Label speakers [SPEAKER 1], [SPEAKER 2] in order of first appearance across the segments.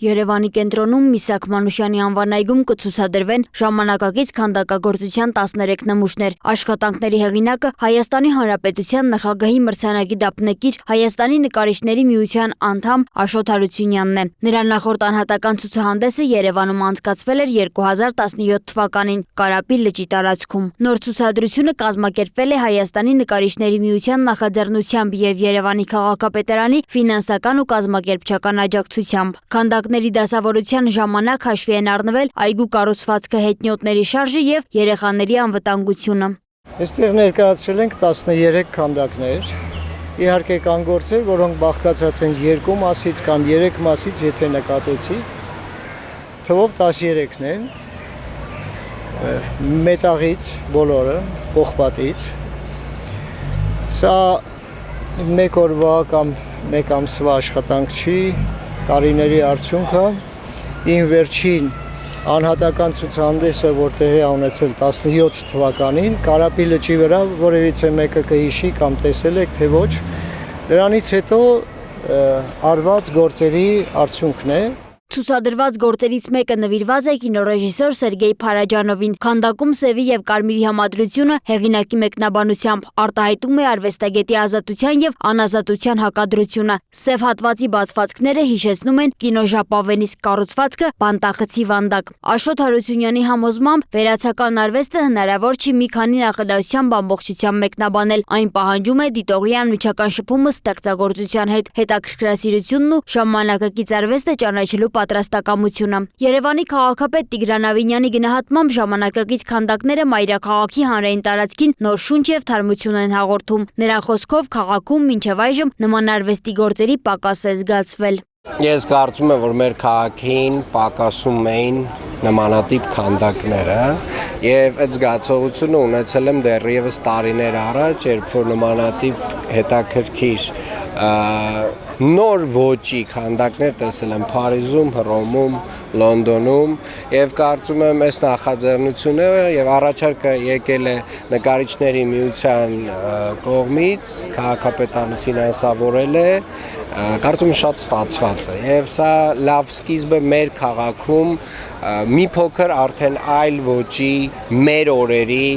[SPEAKER 1] Երևանի կենտրոնում Միսաք Մանուշյանի անվան այգում կցուցադրվեն ժամանակակից քանդակագործության 13 նմուշներ։ Աշխատանքների հեղինակը Հայաստանի Հանրապետության նախագահի մրցանակի դափնեկիր Հայաստանի նկարիչների միության անդամ Աշոտ Հարությունյանն է։ Նրա նախորդ անհատական ցուցահանդեսը Երևանում անցկացվել էր 2017 թվականին Կարապի լճի տարածքում։ Նոր ցուցադրությունը կազմակերպվել է Հայաստանի նկարիչների միության նախաձեռնությամբ եւ Երևանի քաղաքապետարանի ֆինանսական ու կազմակերպչական աջակցությամբ։ Քանդակների դասավորության ժամանակ հաշվի են առնվել այգու կառուցվածքը, հետնյոտների շարժը եւ երեխաների անվտանգությունը։
[SPEAKER 2] Այստեղ ներկայացրել ենք 13 քանդակներ։ Իհարկե կան գործեր, որոնք բաղկացած են 2 մասից կամ 3 մասից, եթե նկատեցիք, թվով 13-ն են, մետաղից բոլորը, պողպատից։ Սա մեկ օրվա կամ մեկ ամսվա աշխատանք չի, տարիների արդյունքը։ Իմ վերջին անհատական ցուցահանդեսը, որ տեղի ունեցել 17 թվականին, Կարապի լճի վրա, որևիցե մեկը կհիշի կամ տեսել եք, թե ոչ, դրանից հետո արված գործերի արդյունքն է։
[SPEAKER 1] Ցուցադրված գործերից մեկը նվիրված է կինոռեժիսոր Սերգեյ Փարաջանովին։ Քանդակում սևի եւ կարմիրի համադրությունը հեղինակի մեկնաբանությամբ արտահայտում է արվեստագետի ազատության եւ անազատության հակադրությունը։ Սև հատվածի բացվածքները հիշեցնում են կինոժապավենի կառուցվածքը բանտախցի վանդակ։ Աշոտ Հարությունյանի համոզմամբ վերացական արվեստը հնարավոր չի մի քանի նախադասությամբ ամբողջությամբ մեկնաբանել։ Այն պահանջում է դիտողի անմիջական շփումը ստեղծագործության հետ, հետաքրքրասիրությունն ու ժամանակակից արվեստը ճանաչելու պատրաստակամությունը։ Երևանի քաղաքապետ Տիգրան Ավինյանի գնահատմամբ ժամանակակից քանդակները մայրաքաղաքի հանրային տարածքին նոր շունչ եւ թարմություն են հաղորդում։ Նրա խոսքով քաղաքում մինչև այժմ նման արվեստի գործերի պակաս է զգացվել։
[SPEAKER 3] Ես կարծում եմ, որ մեր քաղաքին պակասում էին նմանատիպ քանդակները եւ այդ զգացողությունը ունեցել եմ դեռևս տարիներ առաջ, երբ որ նմանատիպ հետաքրքիր նոր ոճի քանդակներ տեսել եմ Փարիզում, Հռոմում, Լոնդոնում եւ կարծում եմ այս նախաձեռնությունը եւ առաջարկը եկել է նկարիչների միության կողմից, քաղաքապետարանը ֆինանսավորել է, կարծում եմ շատ ստացված է եւ սա լավ սկիզբ է մեր քաղաքում մի փոքր արդեն այլ ոճի մեր օրերի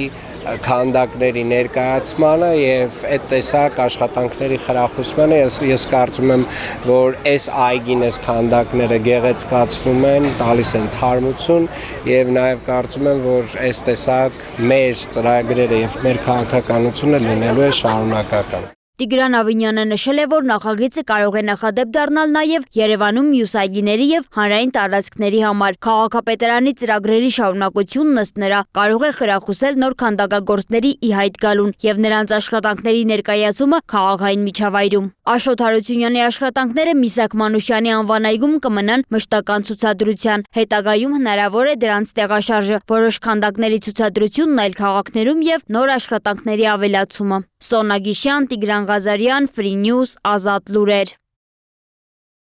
[SPEAKER 3] քանդակների ներկայացմանը եւ այդ տեսակ աշխատանքների խրախուսմանը ես կարծում եմ, որ այս այգին այս քանդակները գեղեցկացնում են, տալիս են թարմություն եւ նաեւ կարծում եմ, որ այս տեսակ մեր ծրագրերը եւ մեր քաղաքականությունը լինելու է շարունակական։
[SPEAKER 1] Տիգրան Ավինյանը նշել է, որ նախագիծը կարող է նախադեպ դառնալ նաև Երևանում մյուս այգիների եւ հանրային տարածքների համար։ Քաղաքապետարանի ծրագրերի շարունակությունն ըստ նրա կարող է խրախուսել նոր քանդակագործների ի հայտ գալուն եւ նրանց աշխատանքների ներկայացումը քաղաքային միջավայրում։ Աշոտ Հարությունյանի աշխատանքները Միսաք Մանուշյանի անվան այգում կմնան մշտական ցուցադրության։ Հետագայում հնարավոր է դրանց տեղաշարժը, որոշ քանդակների ցուցադրությունն այլ քաղաքներում եւ նոր աշխատանքների ավելացումը։ Սոնա Գիշյան, Տիգրան Ղազարյան, Free News, Ազատ լուրեր։